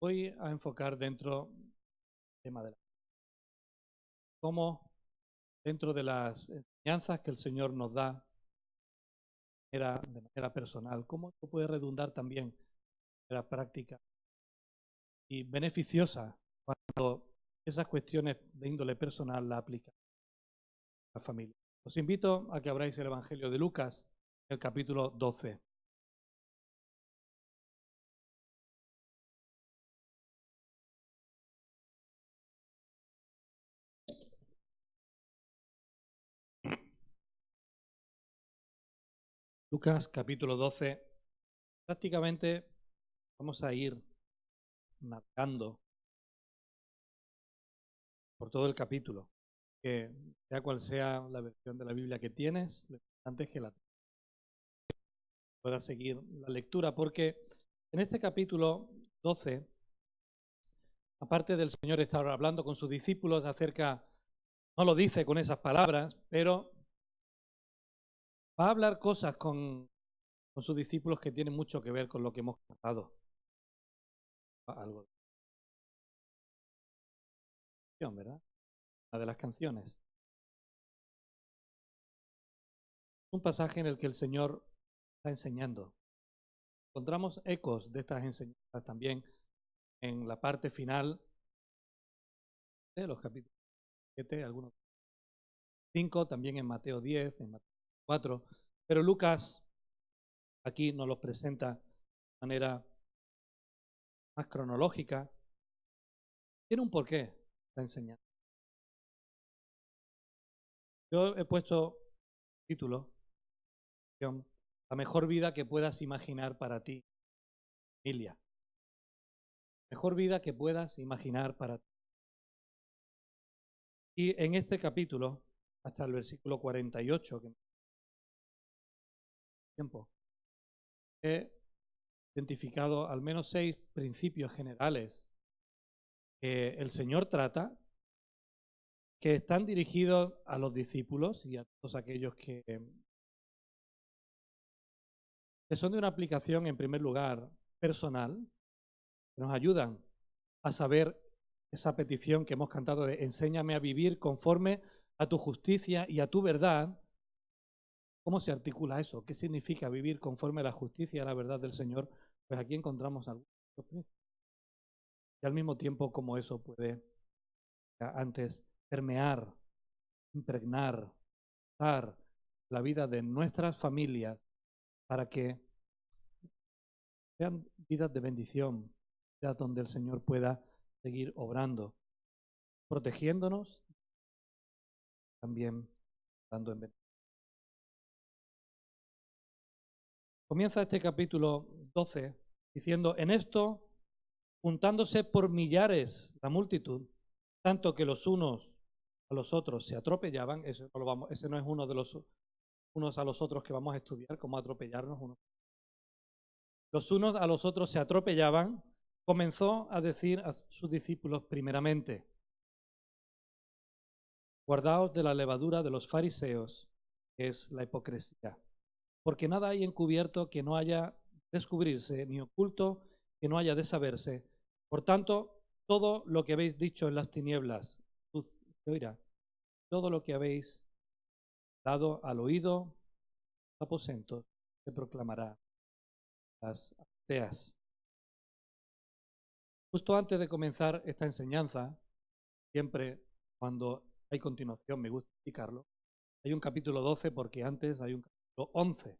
voy a enfocar dentro del tema de cómo dentro de las enseñanzas que el Señor nos da de manera personal, cómo esto puede redundar también en la práctica y beneficiosa cuando esas cuestiones de índole personal la aplican a la familia. Os invito a que abráis el Evangelio de Lucas, el capítulo 12. Lucas capítulo 12. Prácticamente vamos a ir navegando por todo el capítulo, que sea cual sea la versión de la Biblia que tienes, lo importante es que la puedas seguir la lectura, porque en este capítulo 12, aparte del Señor estar hablando con sus discípulos acerca, no lo dice con esas palabras, pero va a hablar cosas con sus discípulos que tienen mucho que ver con lo que hemos cantado. Algo, ¿verdad? Una de las canciones. Un pasaje en el que el Señor está enseñando. Encontramos ecos de estas enseñanzas también en la parte final de los capítulos 7, algunos 5, también en Mateo 10, en Mateo 4, pero Lucas aquí nos los presenta de manera más cronológica. Tiene un porqué la enseñanza. Yo he puesto título, la mejor vida que puedas imaginar para ti, familia. Mejor vida que puedas imaginar para ti. Y en este capítulo, hasta el versículo 48, que tiempo, he identificado al menos 6 principios generales que el Señor trata, que están dirigidos a los discípulos y a todos aquellos que son de una aplicación, en primer lugar, personal, que nos ayudan a saber esa petición que hemos cantado de enséñame a vivir conforme a tu justicia y a tu verdad. ¿Cómo se articula eso? ¿Qué significa vivir conforme a la justicia y a la verdad del Señor? Pues aquí encontramos algunos principios. Y al mismo tiempo, cómo eso puede antes permear, impregnar, dar la vida de nuestras familias para que sean vidas de bendición, vidas donde el Señor pueda seguir obrando, protegiéndonos, también dando en bendición. Comienza este capítulo 12 diciendo, en esto, juntándose por millares la multitud, tanto que los unos a los otros se atropellaban, ese no es uno de los unos a los otros que vamos a estudiar, cómo atropellarnos unos. Los unos a los otros se atropellaban, comenzó a decir a sus discípulos primeramente, guardaos de la levadura de los fariseos, que es la hipocresía, porque nada hay encubierto que no haya de descubrirse, ni oculto que no haya de saberse. Por tanto, todo lo que habéis dicho en las tinieblas, se oirá. Todo lo que habéis dado al oído, aposento, se proclamará las aldeas. Justo antes de comenzar esta enseñanza, siempre cuando hay continuación, me gusta explicarlo, hay un capítulo 12 porque antes hay un capítulo 11.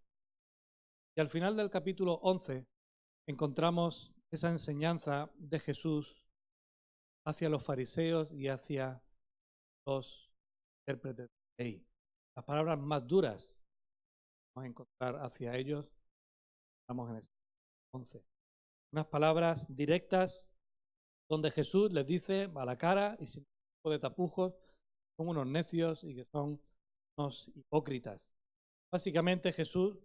Y al final del capítulo 11 encontramos esa enseñanza de Jesús hacia los fariseos y hacia los intérpretes de la ley. Las palabras más duras vamos a encontrar hacia ellos, estamos en el 11. Unas palabras directas donde Jesús les dice a la cara y sin tipo de tapujos, son unos necios y que son unos hipócritas. Básicamente Jesús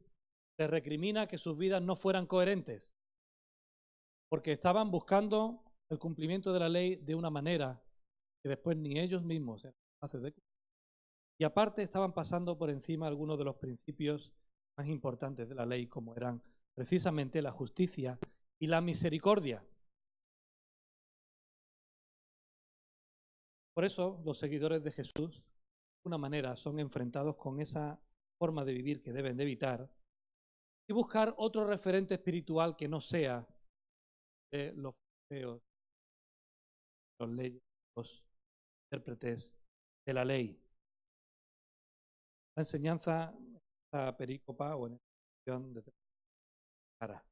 les recrimina que sus vidas no fueran coherentes, porque estaban buscando el cumplimiento de la ley de una manera que después ni ellos mismos eran capaces de cumplir. Y aparte estaban pasando por encima algunos de los principios más importantes de la ley, como eran precisamente la justicia y la misericordia. Por eso los seguidores de Jesús, de una manera, son enfrentados con esa forma de vivir que deben de evitar y buscar otro referente espiritual que no sea de los fariseos, los leyes, los intérpretes de la ley. La enseñanza, esta perícopa o en esta sección de cara.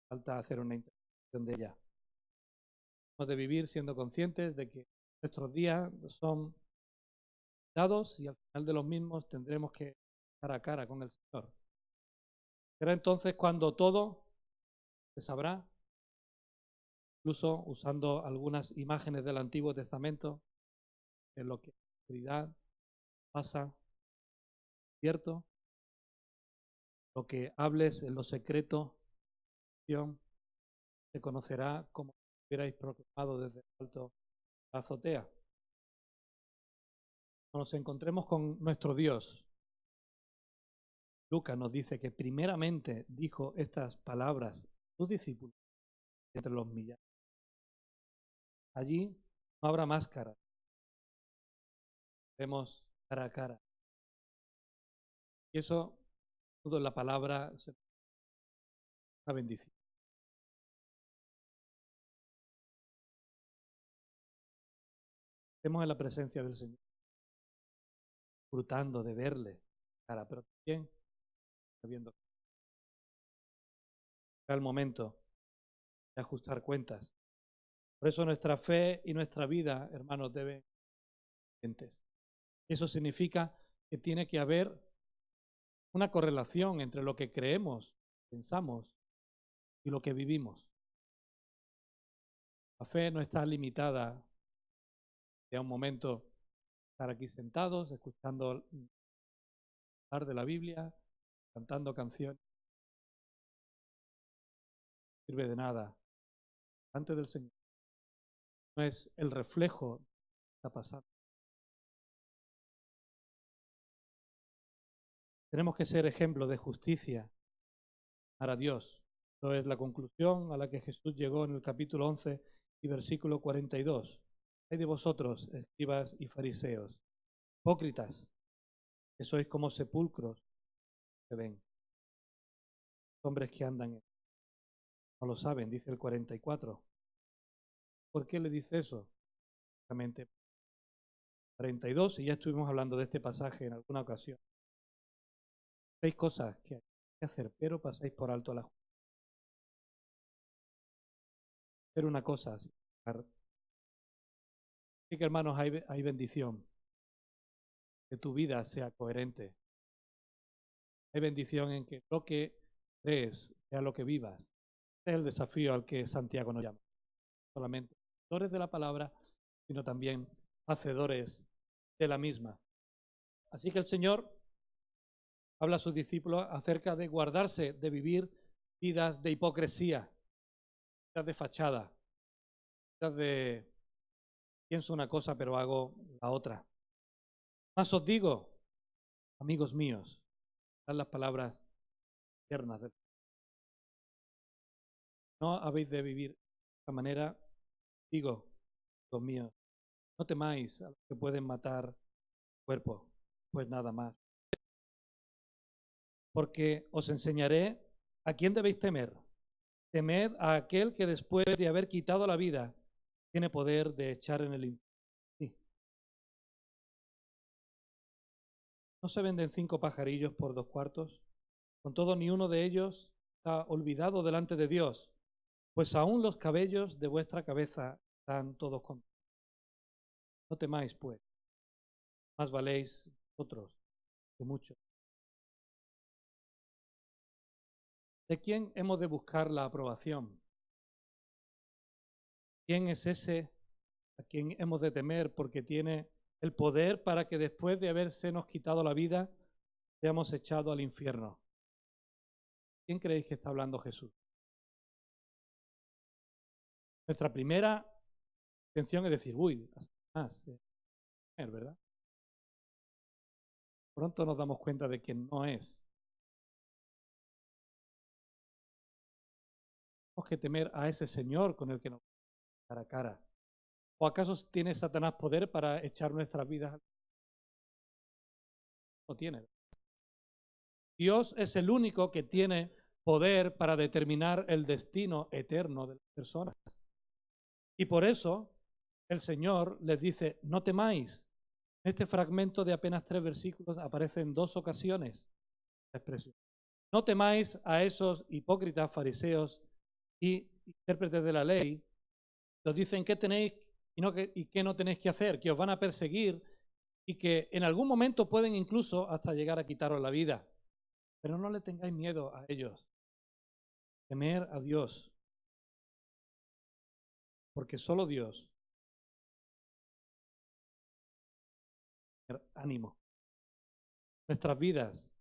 Falta hacer una interpretación de ella. Hemos de vivir siendo conscientes de que nuestros días son dados y al final de los mismos tendremos que cara a cara con el Señor. Será entonces cuando todo se sabrá, incluso usando algunas imágenes del Antiguo Testamento, en lo que en la oscuridad pasa, cierto, lo que hables en lo secreto, se conocerá como si hubierais proclamado desde el alto la azotea. Cuando nos encontremos con nuestro Dios, Lucas nos dice que primeramente dijo estas palabras a sus discípulos entre los millares. Allí no habrá máscara, vemos cara a cara. Y eso, todo en la palabra, es una bendición. Estemos en la presencia del Señor, disfrutando de verle cara, pero también sabiendo que será el momento de ajustar cuentas. Por eso nuestra fe y nuestra vida, hermanos, deben ser coherentes. Eso significa que tiene que haber una correlación entre lo que creemos, pensamos y lo que vivimos. La fe no está limitada a un momento estar aquí sentados, escuchando hablar de la Biblia, cantando canciones. No sirve de nada delante del Señor. No es el reflejo de lo que está pasando. Tenemos que ser ejemplo de justicia para Dios. Esto es la conclusión a la que Jesús llegó en el capítulo 11 y versículo 42. Hay de vosotros, escribas y fariseos, hipócritas, que sois como sepulcros que ven. Hombres que andan no lo saben, dice el 44. ¿Por qué le dice eso? Exactamente 42, y ya estuvimos hablando de este pasaje en alguna ocasión. Hay cosas que hay que hacer, pero pasáis por alto la justicia. Pero una cosa, así que hermanos, hay bendición. Que tu vida sea coherente. Hay bendición en que lo que crees sea lo que vivas. Este es el desafío al que Santiago nos llama. Solamente hacedores de la palabra, sino también hacedores de la misma. Así que el Señor habla a sus discípulos acerca de guardarse de vivir vidas de hipocresía, vidas de fachada, vidas de pienso una cosa pero hago la otra. Más os digo, amigos míos, dan las palabras tiernas. No habéis de vivir de esta manera, digo, amigos míos, no temáis a los que pueden matar el cuerpo, pues nada más. Porque os enseñaré a quién debéis temer. Temed a aquel que después de haber quitado la vida, tiene poder de echar en el infierno. Sí. ¿No se venden 5 pajarillos por 2 cuartos? Con todo, ni uno de ellos está olvidado delante de Dios, pues aún los cabellos de vuestra cabeza están todos contados. No temáis, pues, más valéis vosotros que muchos. ¿De quién hemos de buscar la aprobación? ¿Quién es ese a quien hemos de temer porque tiene el poder para que después de haberse quitado la vida, seamos echados al infierno? ¿Quién creéis que está hablando Jesús? Nuestra primera intención es decir, uy, más, ¿verdad? Pronto nos damos cuenta de que no es. Tenemos que temer a ese Señor con el que nos cara a cara. ¿O acaso tiene Satanás poder para echar nuestras vidas? No tiene. Dios es el único que tiene poder para determinar el destino eterno de las personas. Y por eso el Señor les dice, no temáis. En este fragmento de apenas 3 versículos aparece en 2 ocasiones la expresión. No temáis a esos hipócritas, fariseos y intérpretes de la ley. Os dicen qué tenéis y qué no tenéis que hacer, que os van a perseguir y que en algún momento pueden incluso hasta llegar a quitaros la vida. Pero no le tengáis miedo a ellos. Temer a Dios. Porque solo Dios. Ánimo. Nuestras vidas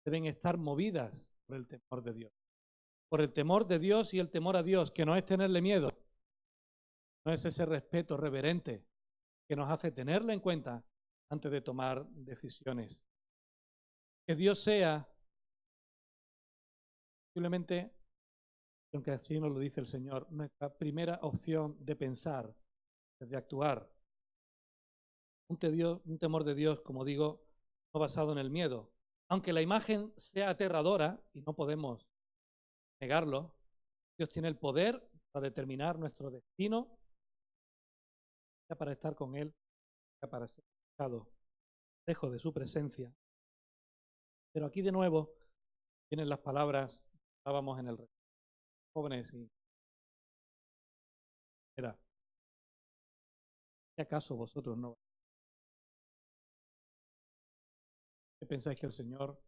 deben estar movidas por el temor de Dios. Por el temor de Dios y el temor a Dios, que no es tenerle miedo. No es ese respeto reverente que nos hace tenerle en cuenta antes de tomar decisiones. Que Dios sea, posiblemente, aunque así nos lo dice el Señor, nuestra primera opción de pensar, de actuar. Un temor de Dios, como digo, no basado en el miedo. Aunque la imagen sea aterradora, y no podemos negarlo, Dios tiene el poder para determinar nuestro destino, ya para estar con Él, ya para ser buscado lejos de su presencia. Pero aquí de nuevo vienen las palabras que estábamos en el jóvenes y era, ¿qué acaso vosotros no? ¿Qué pensáis que el Señor?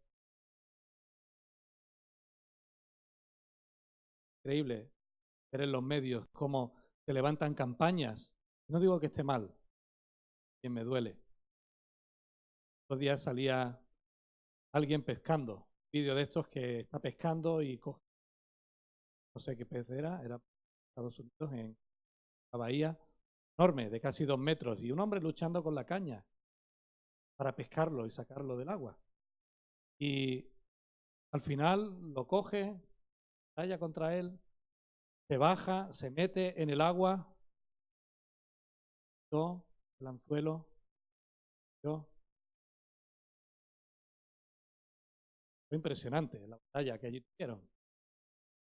Increíble ver en los medios cómo se levantan campañas. No digo que esté mal, que me duele. Los días salía alguien pescando, vídeo de estos que está pescando y coge, no sé qué pez era Estados Unidos, en la bahía, enorme, de casi 2 metros, y un hombre luchando con la caña para pescarlo y sacarlo del agua. Y al final lo coge, talla contra él, se baja, se mete en el agua, el anzuelo, fue impresionante la batalla que allí tuvieron.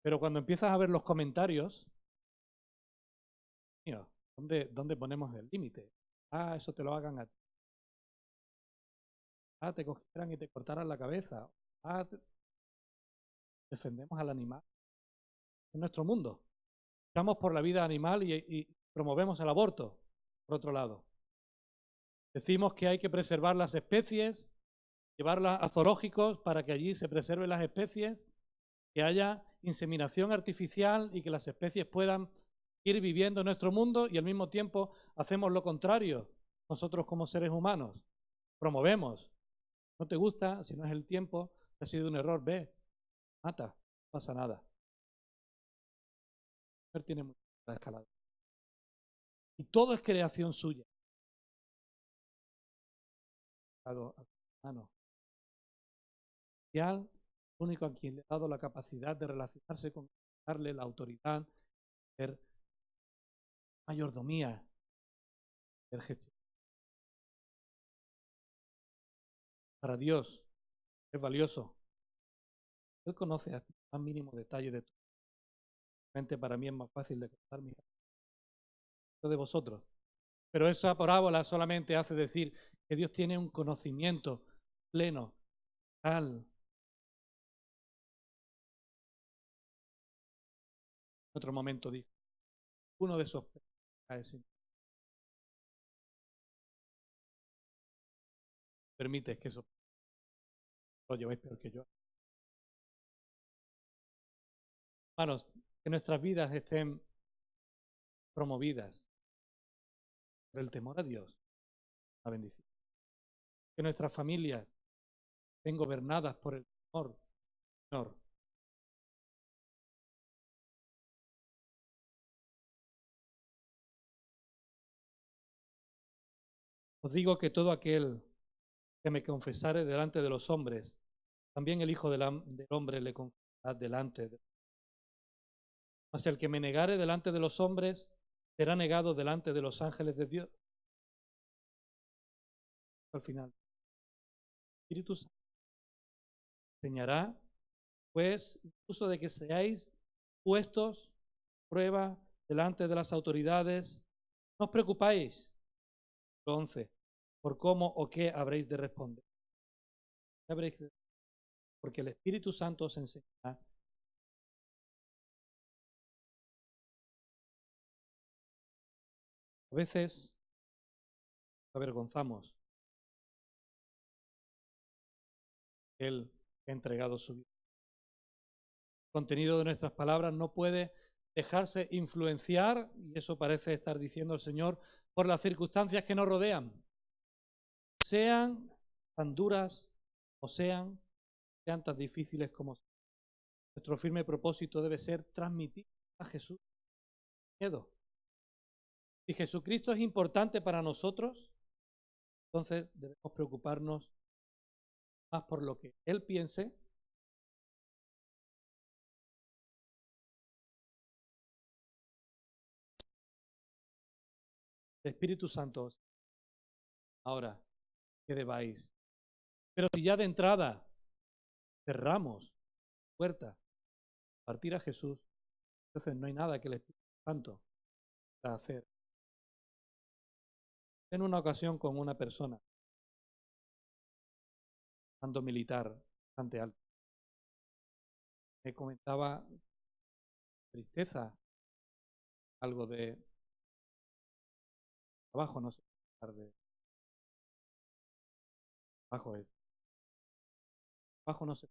Pero cuando empiezas a ver los comentarios, mío, ¿dónde ponemos el límite? Ah, eso te lo hagan a ti. Ah, te cogieran y te cortaran la cabeza. Ah, defendemos al animal. En nuestro mundo. Estamos por la vida animal y promovemos el aborto, por otro lado. Decimos que hay que preservar las especies, llevarlas a zoológicos para que allí se preserven las especies, que haya inseminación artificial y que las especies puedan ir viviendo en nuestro mundo, y al mismo tiempo hacemos lo contrario. Nosotros como seres humanos promovemos. No te gusta, si no es el tiempo, ha sido un error, ve, mata, no pasa nada. Tiene mucha escalada. Y todo es creación suya. El único a quien le ha dado la capacidad de relacionarse con, darle la autoridad, ser mayordomía, ser gestión. Para Dios es valioso. Él conoce hasta el más mínimo detalle de tu mente. Para mí es más fácil de contar mi de vosotros. Pero esa parábola solamente hace decir que Dios tiene un conocimiento pleno, tal. En otro momento dijo, uno de esos permite que eso lo llevéis peor que yo. Hermanos, que nuestras vidas estén promovidas por el temor a Dios, la bendición. Que nuestras familias estén gobernadas por el temor, Señor. Os digo que todo aquel que me confesare delante de los hombres, también el Hijo del Hombre le confesará delante de los hombres. Mas el que me negare delante de los hombres, será negado delante de los ángeles de Dios. Al final, el Espíritu Santo enseñará, pues, incluso de que seáis puestos a prueba delante de las autoridades. No os preocupáis, 11, por cómo o qué habréis de responder. Porque el Espíritu Santo os enseñará. A veces nos avergonzamos. Él ha entregado su vida. El contenido de nuestras palabras no puede dejarse influenciar, y eso parece estar diciendo el Señor, por las circunstancias que nos rodean. Sean tan duras o sean tan difíciles como sean. Nuestro firme propósito debe ser transmitir a Jesús miedo. Si Jesucristo es importante para nosotros, entonces debemos preocuparnos más por lo que Él piense. El Espíritu Santo, ahora que debáis. Pero si ya de entrada cerramos la puerta a partir a Jesús, entonces no hay nada que el Espíritu Santo pueda hacer. En una ocasión con una persona, mando militar bastante alto, me comentaba tristeza, algo de trabajo, no sé, de trabajo es. Trabajo no sé,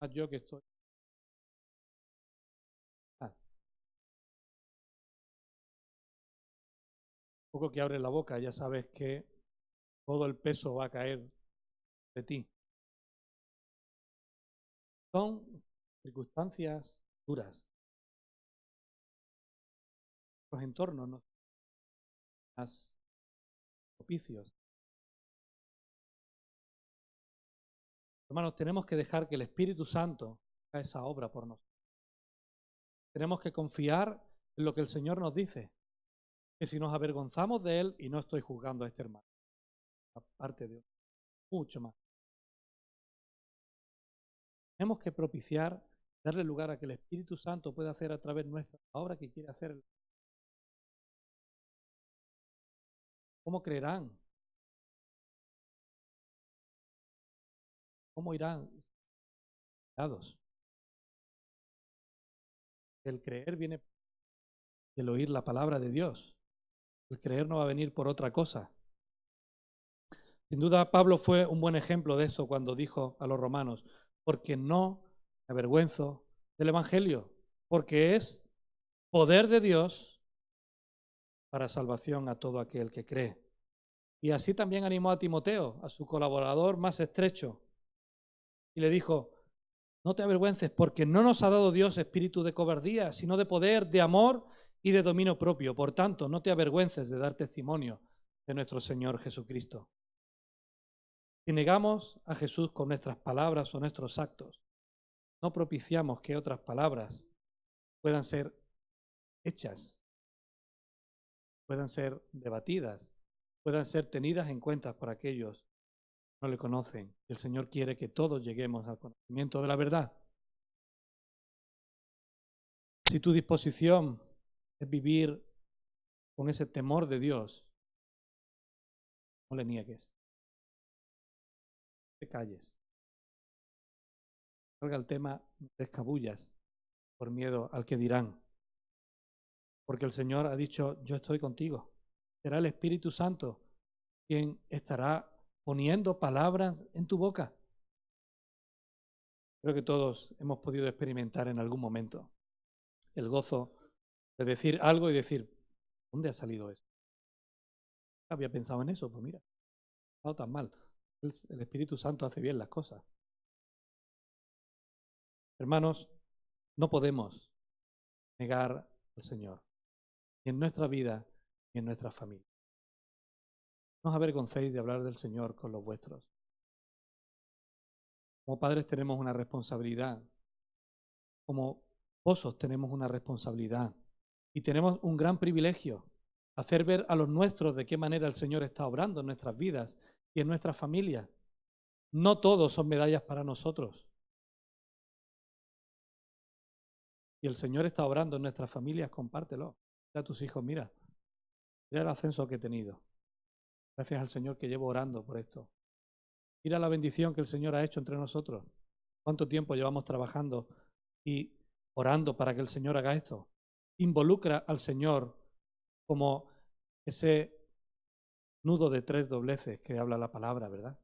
más yo que estoy. Un poco que abres la boca, ya sabes que todo el peso va a caer de ti. Son circunstancias duras. Los entornos no son más propicios. Hermanos, tenemos que dejar que el Espíritu Santo haga esa obra por nosotros. Tenemos que confiar en lo que el Señor nos dice. Que si nos avergonzamos de Él, y no estoy juzgando a este hermano, aparte de mucho más, tenemos que propiciar, darle lugar a que el Espíritu Santo pueda hacer a través nuestra la obra que quiere hacer. ¿Cómo creerán? ¿Cómo irán? El creer viene del oír la palabra de Dios. El creer no va a venir por otra cosa. Sin duda, Pablo fue un buen ejemplo de esto cuando dijo a los romanos, porque no me avergüenzo del Evangelio, porque es poder de Dios para salvación a todo aquel que cree. Y así también animó a Timoteo, a su colaborador más estrecho, y le dijo, no te avergüences, porque no nos ha dado Dios espíritu de cobardía, sino de poder, de amor y de dominio propio. Por tanto, no te avergüences de dar testimonio de nuestro Señor Jesucristo. Si negamos a Jesús con nuestras palabras o nuestros actos, no propiciamos que otras palabras puedan ser hechas, puedan ser debatidas, puedan ser tenidas en cuenta por aquellos que no le conocen. El Señor quiere que todos lleguemos al conocimiento de la verdad. Si tu disposición es vivir con ese temor de Dios, no le niegues. No te calles. Salga el tema, no te escabullas por miedo al que dirán. Porque el Señor ha dicho, yo estoy contigo. Será el Espíritu Santo quien estará poniendo palabras en tu boca. Creo que todos hemos podido experimentar en algún momento el gozo de decir algo y decir, ¿dónde ha salido eso? Había pensado en eso, pues mira, no ha estado tan mal. El Espíritu Santo hace bien las cosas. Hermanos, no podemos negar al Señor, ni en nuestra vida, ni en nuestra familia. No os avergoncéis de hablar del Señor con los vuestros. Como padres tenemos una responsabilidad. Como esposos tenemos una responsabilidad. Y tenemos un gran privilegio, hacer ver a los nuestros de qué manera el Señor está obrando en nuestras vidas y en nuestras familias. No todos son medallas para nosotros. Y el Señor está obrando en nuestras familias, compártelo. Mira a tus hijos, mira el ascenso que he tenido. Gracias al Señor que llevo orando por esto. Mira la bendición que el Señor ha hecho entre nosotros. ¿Cuánto tiempo llevamos trabajando y orando para que el Señor haga esto? Involucra al Señor como ese nudo de 3 dobleces que habla la palabra, ¿verdad?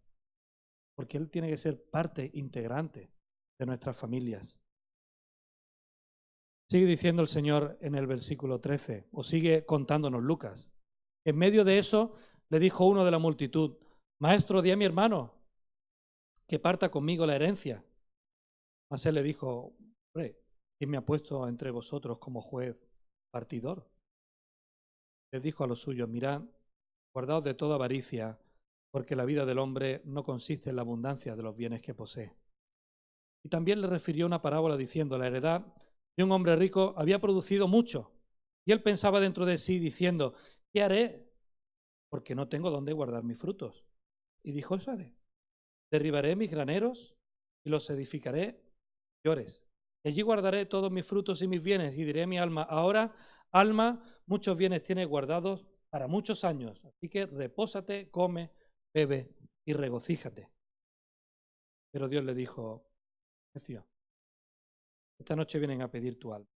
Porque Él tiene que ser parte integrante de nuestras familias. Sigue diciendo el Señor en el versículo 13, o sigue contándonos Lucas. En medio de eso le dijo uno de la multitud: Maestro, di a mi hermano que parta conmigo la herencia. Mas él le dijo: hombre, ¿quién me ha puesto entre vosotros como juez partidor? Les dijo a los suyos: mirad, guardaos de toda avaricia, porque la vida del hombre no consiste en la abundancia de los bienes que posee. Y también le refirió una parábola diciendo: la heredad de un hombre rico había producido mucho. Y él pensaba dentro de sí diciendo: ¿qué haré? Porque no tengo dónde guardar mis frutos. Y dijo: eso haré. Derribaré mis graneros y los edificaré mayores. Y allí guardaré todos mis frutos y mis bienes. Y diré a mi alma: ahora, alma, muchos bienes tienes guardados para muchos años. Así que repósate, come, bebe y regocíjate. Pero Dios le dijo: necio, esta noche vienen a pedir tu alma.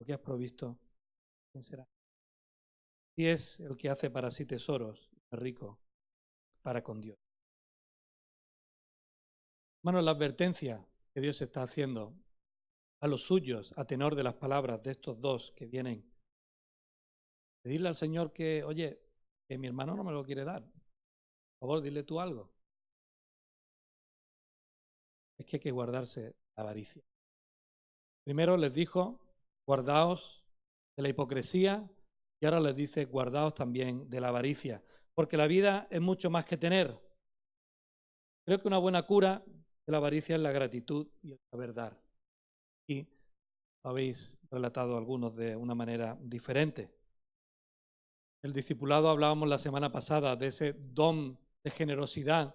Lo que has provisto, ¿quién será? Y es el que hace para sí tesoros, rico, para con Dios. Hermanos, la advertencia que Dios está haciendo a los suyos, a tenor de las palabras de estos dos que vienen, pedirle al Señor que, oye, que mi hermano no me lo quiere dar. Por favor, dile tú algo. Es que hay que guardarse la avaricia. Primero les dijo: guardaos de la hipocresía, y ahora les dice: guardaos también de la avaricia, porque la vida es mucho más que tener. Creo que una buena cura de la avaricia es la gratitud y el saber dar. Y habéis relatado algunos de una manera diferente. El discipulado, hablábamos la semana pasada de ese don de generosidad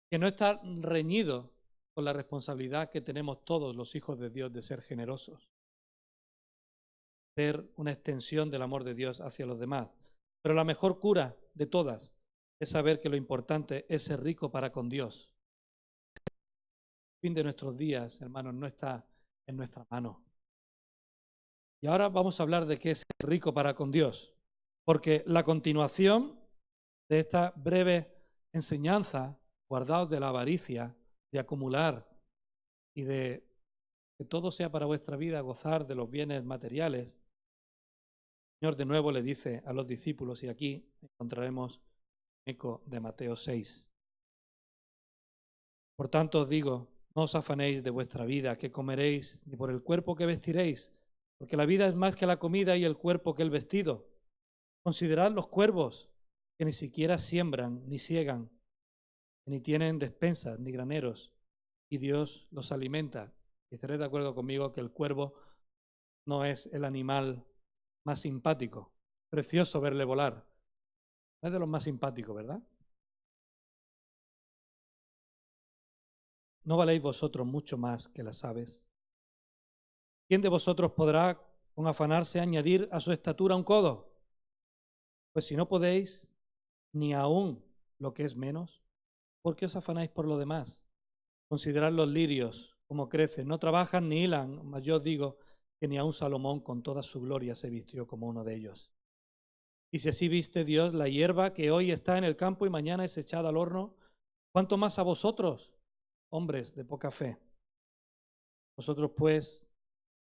que no está reñido con la responsabilidad que tenemos todos los hijos de Dios de ser generosos, ser una extensión del amor de Dios hacia los demás. Pero la mejor cura de todas es saber que lo importante es ser rico para con Dios. El fin de nuestros días, hermanos, no está en nuestra mano. Y ahora vamos a hablar de qué es ser rico para con Dios, porque la continuación de esta breve enseñanza, guardaos de la avaricia, de acumular y de que todo sea para vuestra vida, gozar de los bienes materiales. El Señor de nuevo le dice a los discípulos, y aquí encontraremos eco de Mateo 6. Por tanto os digo, no os afanéis de vuestra vida, que comeréis, ni por el cuerpo que vestiréis, porque la vida es más que la comida y el cuerpo que el vestido. Considerad los cuervos, que ni siquiera siembran ni siegan, ni tienen despensas ni graneros, y Dios los alimenta. Y estaréis de acuerdo conmigo que el cuervo no es el animal más simpático. Precioso verle volar. No es de los más simpáticos, ¿verdad? ¿No valéis vosotros mucho más que las aves? ¿Quién de vosotros podrá, con afanarse, añadir a su estatura un codo? Pues si no podéis, ni aún lo que es menos, ¿por qué os afanáis por lo demás? Considerad los lirios, cómo crecen, no trabajan ni hilan, mas yo os digo que ni aun Salomón con toda su gloria se vistió como uno de ellos. Y si así viste Dios la hierba que hoy está en el campo y mañana es echada al horno, ¿cuánto más a vosotros, hombres de poca fe? Vosotros pues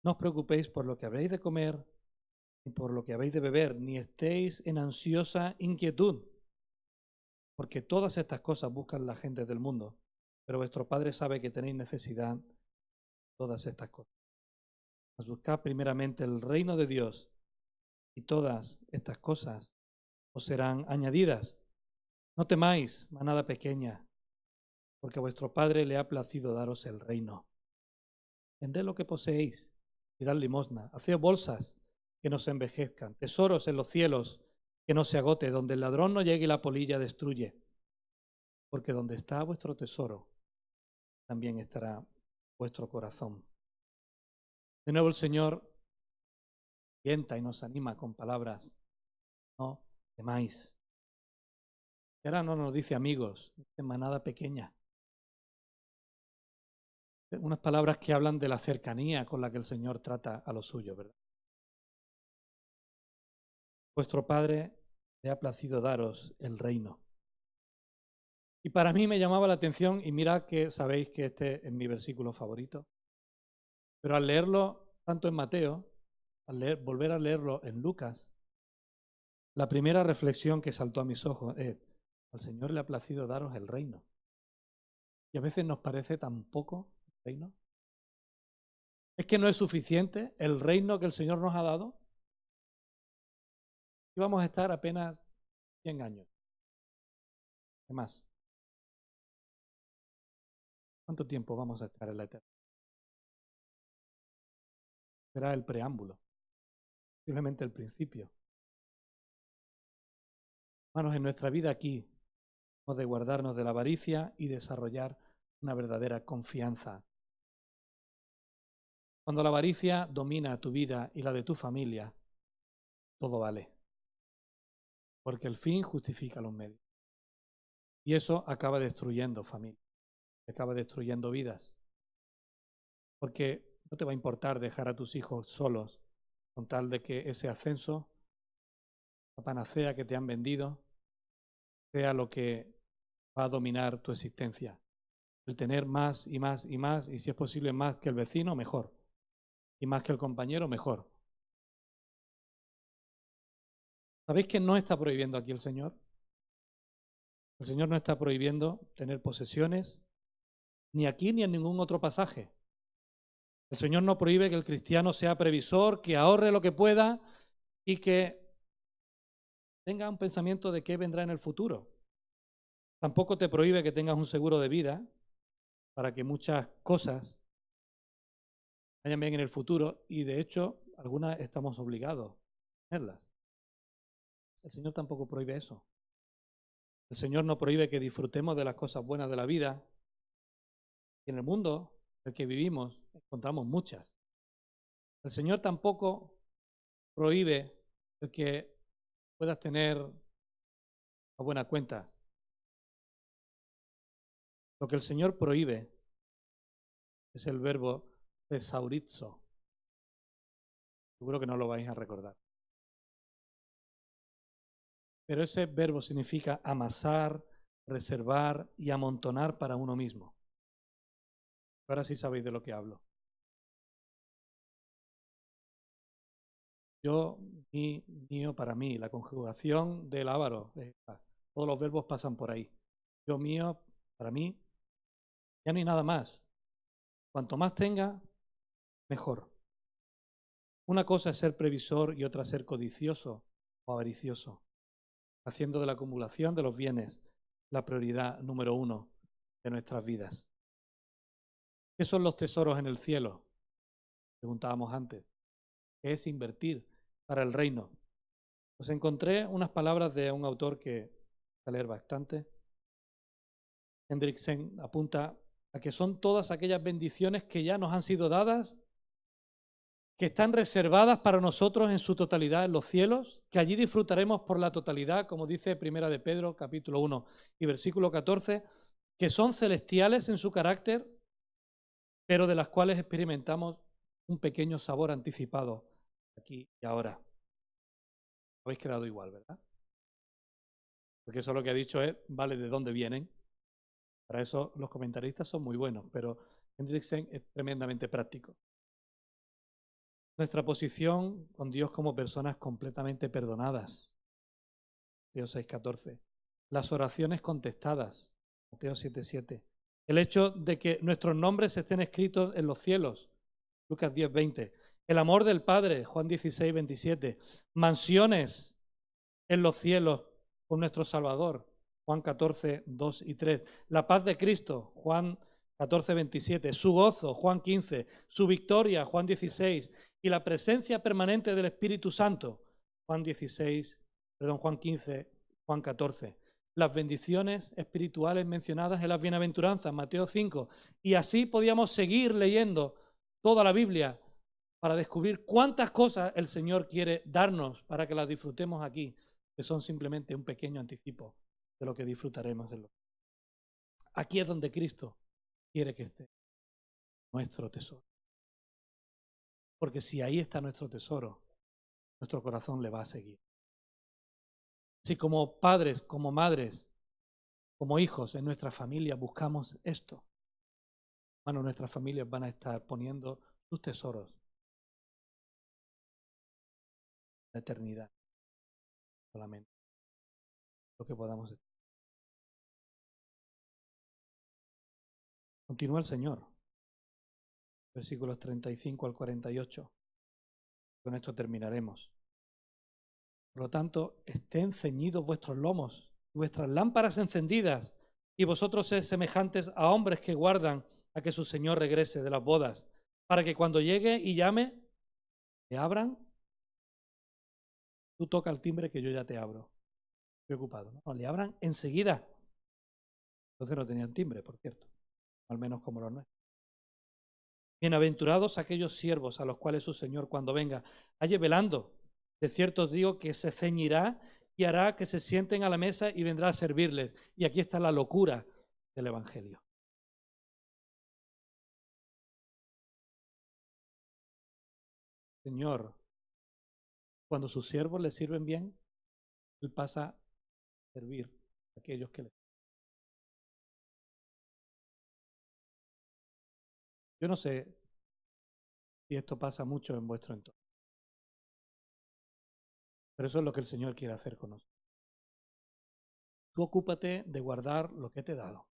no os preocupéis por lo que habréis de comer, ni por lo que habéis de beber, ni estéis en ansiosa inquietud, porque todas estas cosas buscan la gente del mundo, pero vuestro Padre sabe que tenéis necesidad de todas estas cosas. Mas buscad primeramente el reino de Dios, y todas estas cosas os serán añadidas. No temáis, manada pequeña, porque a vuestro Padre le ha placido daros el reino. Vended lo que poseéis y dad limosna. Haced bolsas que no se envejezcan, tesoros en los cielos que no se agote, donde el ladrón no llegue y la polilla destruye. Porque donde está vuestro tesoro, también estará vuestro corazón. De nuevo el Señor alienta y nos anima con palabras: no temáis. Y ahora no nos dice amigos, dice manada pequeña. Unas palabras que hablan de la cercanía con la que el Señor trata a los suyos, ¿verdad? Vuestro Padre le ha placido daros el reino. Y para mí me llamaba la atención, y mirad que sabéis que este es mi versículo favorito, pero al leerlo tanto en Mateo, volver a leerlo en Lucas, la primera reflexión que saltó a mis ojos es: al Señor le ha placido daros el reino. Y a veces nos parece tan poco el reino. ¿Es que no es suficiente el reino que el Señor nos ha dado? Y vamos a estar apenas 100 años. ¿Qué más? ¿Cuánto tiempo vamos a estar en la eternidad? Será el preámbulo, simplemente el principio. Hermanos, en nuestra vida aquí hemos de guardarnos de la avaricia y desarrollar una verdadera confianza. Cuando la avaricia domina tu vida y la de tu familia, todo vale, porque el fin justifica los medios. Y eso acaba destruyendo familias, acaba destruyendo vidas, porque no te va a importar dejar a tus hijos solos con tal de que ese ascenso, la panacea que te han vendido, sea lo que va a dominar tu existencia. El tener más y más y más, y si es posible más que el vecino, mejor. Y más que el compañero, mejor. ¿Sabéis que no está prohibiendo aquí el Señor? El Señor no está prohibiendo tener posesiones, ni aquí ni en ningún otro pasaje. El Señor no prohíbe que el cristiano sea previsor, que ahorre lo que pueda y que tenga un pensamiento de qué vendrá en el futuro. Tampoco te prohíbe que tengas un seguro de vida para que muchas cosas vayan bien en el futuro, y de hecho algunas estamos obligados a tenerlas. El Señor tampoco prohíbe eso. El Señor no prohíbe que disfrutemos de las cosas buenas de la vida. Y en el mundo en el que vivimos encontramos muchas. El Señor tampoco prohíbe el que puedas tener a buena cuenta. Lo que el Señor prohíbe es el verbo thesaurizo. Seguro que no lo vais a recordar. Pero ese verbo significa amasar, reservar y amontonar para uno mismo. Ahora sí sabéis de lo que hablo. Yo, mi, mío, para mí. La conjugación del ávaro. Todos los verbos pasan por ahí. Yo, mío, para mí. Ya no hay nada más. Cuanto más tenga, mejor. Una cosa es ser previsor y otra ser codicioso o avaricioso, haciendo de la acumulación de los bienes la prioridad número 1 de nuestras vidas. ¿Qué son los tesoros en el cielo? Preguntábamos antes. ¿Qué es invertir para el reino? Pues encontré unas palabras de un autor que voy a leer bastante. Hendriksen apunta a que son todas aquellas bendiciones que ya nos han sido dadas, que están reservadas para nosotros en su totalidad en los cielos, que allí disfrutaremos por la totalidad, como dice Primera de Pedro, capítulo 1 y versículo 14, que son celestiales en su carácter, pero de las cuales experimentamos un pequeño sabor anticipado aquí y ahora. Habéis quedado igual, ¿verdad? Porque eso lo que ha dicho es, vale, ¿de dónde vienen? Para eso los comentaristas son muy buenos, pero Hendriksen es tremendamente práctico. Nuestra posición con Dios como personas completamente perdonadas. Mateo 6:14. Las oraciones contestadas. Mateo 7:7. El hecho de que nuestros nombres estén escritos en los cielos. Lucas 10:20. El amor del Padre. Juan 16:27. Mansiones en los cielos con nuestro Salvador. Juan 14:2 y 3. La paz de Cristo. Juan 14:27, su gozo, Juan 15, su victoria, Juan 16, y la presencia permanente del Espíritu Santo, Juan 15, Juan 14. Las bendiciones espirituales mencionadas en las bienaventuranzas, Mateo 5. Y así podíamos seguir leyendo toda la Biblia para descubrir cuántas cosas el Señor quiere darnos para que las disfrutemos aquí, que son simplemente un pequeño anticipo de lo que disfrutaremos en lo. Aquí es donde Cristo quiere que esté nuestro tesoro. Porque si ahí está nuestro tesoro, nuestro corazón le va a seguir. Si como padres, como madres, como hijos en nuestra familia buscamos esto, hermano, nuestras familias van a estar poniendo sus tesoros en la eternidad solamente. Lo que podamos estar. Continúa el Señor. Versículos 35 al 48. Con esto terminaremos. Por lo tanto, estén ceñidos vuestros lomos, vuestras lámparas encendidas, y vosotros sed semejantes a hombres que guardan a que su Señor regrese de las bodas, para que cuando llegue y llame, le abran. Tú toca el timbre que yo ya te abro. Estoy ocupado. No, le abran enseguida. Entonces no tenían timbre, por cierto, al menos como los nuestros. Bienaventurados aquellos siervos a los cuales su Señor cuando venga halle velando. De cierto os digo que se ceñirá y hará que se sienten a la mesa y vendrá a servirles. Y aquí está la locura del Evangelio. Señor, cuando sus siervos le sirven bien, Él pasa a servir a aquellos que le. Yo no sé si esto pasa mucho en vuestro entorno, pero eso es lo que el Señor quiere hacer con nosotros. Tú ocúpate de guardar lo que te he dado.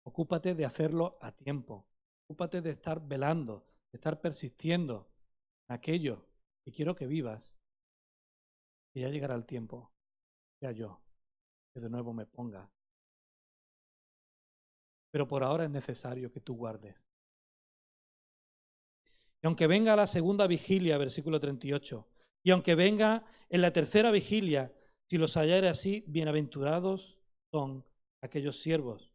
Ocúpate de hacerlo a tiempo. Ocúpate de estar velando, de estar persistiendo en aquello que quiero que vivas. Y ya llegará el tiempo, ya yo, que de nuevo me ponga. Pero por ahora es necesario que tú guardes. Y aunque venga la segunda vigilia, versículo 38, y aunque venga en la tercera vigilia, si los hallare así, bienaventurados son aquellos siervos.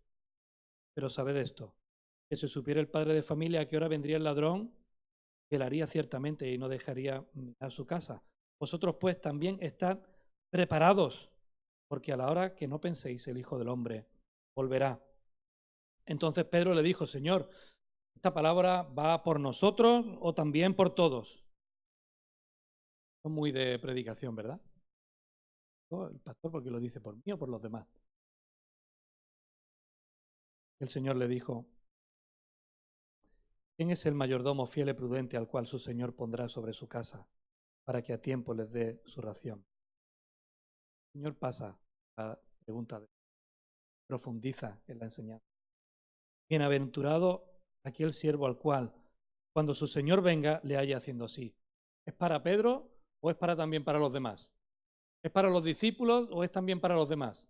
Pero sabed esto, que si supiera el padre de familia a qué hora vendría el ladrón, velaría ciertamente y no dejaría mirar su casa. Vosotros pues también estad preparados, porque a la hora que no penséis el Hijo del Hombre volverá. Entonces Pedro le dijo, Señor, ¿esta palabra va por nosotros o también por todos? Es muy de predicación, ¿verdad? El pastor, porque lo dice por mí o por los demás. El Señor le dijo, ¿quién es el mayordomo fiel y prudente al cual su Señor pondrá sobre su casa para que a tiempo les dé su ración? El Señor pasa a la pregunta, profundiza en la enseñanza. Bienaventurado aquel siervo al cual, cuando su Señor venga, le haya haciendo así. ¿Es para Pedro o es para también para los demás? ¿Es para los discípulos o es también para los demás?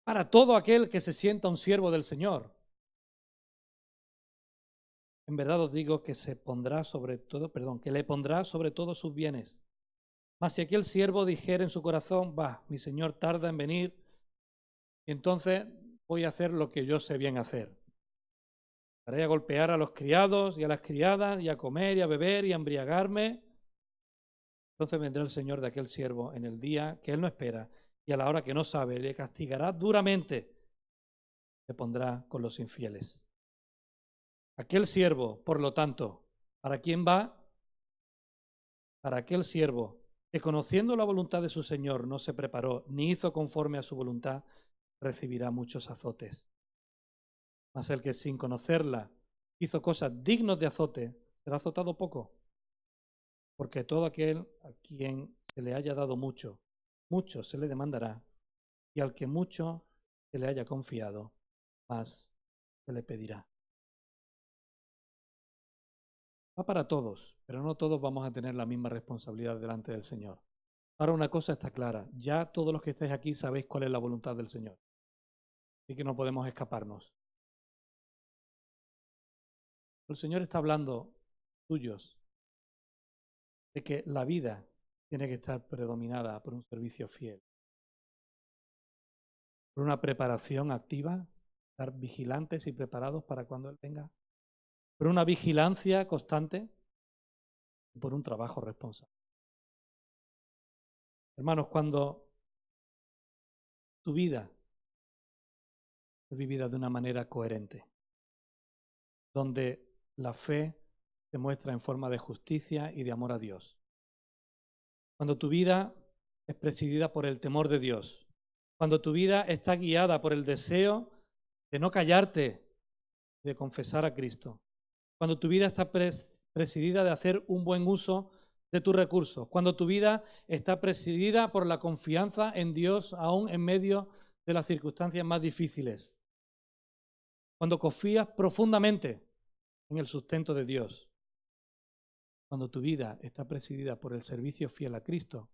Para todo aquel que se sienta un siervo del Señor. En verdad os digo que se pondrá sobre todo, que le pondrá sobre todos sus bienes. Mas si aquel siervo dijera en su corazón, mi Señor tarda en venir, entonces voy a hacer lo que yo sé bien hacer. Haré a golpear a los criados y a las criadas, y a comer y a beber y a embriagarme. Entonces vendrá el Señor de aquel siervo en el día que él no espera y a la hora que no sabe, le castigará duramente, le pondrá con los infieles. Aquel siervo, por lo tanto, ¿para quién va? Para aquel siervo que conociendo la voluntad de su Señor no se preparó ni hizo conforme a su voluntad, recibirá muchos azotes. Mas el que sin conocerla hizo cosas dignas de azote, será azotado poco. Porque todo aquel a quien se le haya dado mucho, mucho se le demandará, y al que mucho se le haya confiado, más se le pedirá. Va para todos, pero no todos vamos a tener la misma responsabilidad delante del Señor. Ahora una cosa está clara, ya todos los que estáis aquí sabéis cuál es la voluntad del Señor. Así que no podemos escaparnos. El Señor está hablando tuyos de que la vida tiene que estar predominada por un servicio fiel, por una preparación activa, estar vigilantes y preparados para cuando Él venga, por una vigilancia constante y por un trabajo responsable. Hermanos, cuando tu vida es vivida de una manera coherente, donde la fe se muestra en forma de justicia y de amor a Dios, cuando tu vida es presidida por el temor de Dios, cuando tu vida está guiada por el deseo de no callarte, de confesar a Cristo, cuando tu vida está presidida de hacer un buen uso de tus recursos, cuando tu vida está presidida por la confianza en Dios aún en medio de las circunstancias más difíciles, cuando confías profundamente en el sustento de Dios, cuando tu vida está presidida por el servicio fiel a Cristo,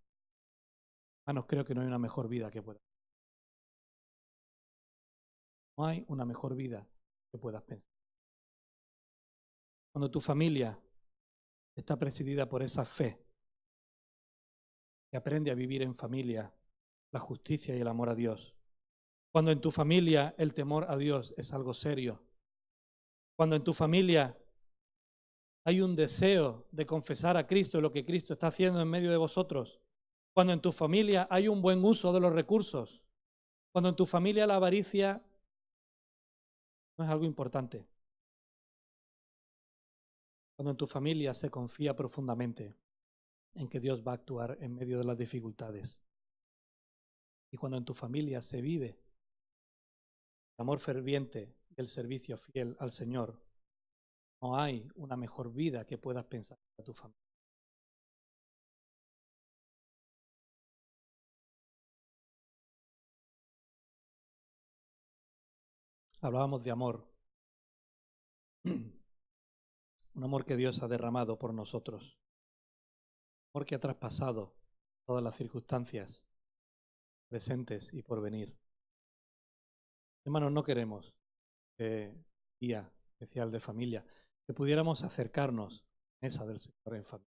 hermanos, creo que no hay una mejor vida que puedas. No hay una mejor vida que puedas pensar. Cuando tu familia está presidida por esa fe, que aprende a vivir en familia la justicia y el amor a Dios. Cuando en tu familia el temor a Dios es algo serio. Cuando en tu familia hay un deseo de confesar a Cristo lo que Cristo está haciendo en medio de vosotros. Cuando en tu familia hay un buen uso de los recursos. Cuando en tu familia la avaricia no es algo importante. Cuando en tu familia se confía profundamente en que Dios va a actuar en medio de las dificultades. Y cuando en tu familia se vive el amor ferviente y el servicio fiel al Señor, no hay una mejor vida que puedas pensar para tu familia. Hablábamos de amor, un amor que Dios ha derramado por nosotros, un amor que ha traspasado todas las circunstancias presentes y por venir. Hermanos, no queremos día especial de familia, que pudiéramos acercarnos a la mesa del Señor en familia.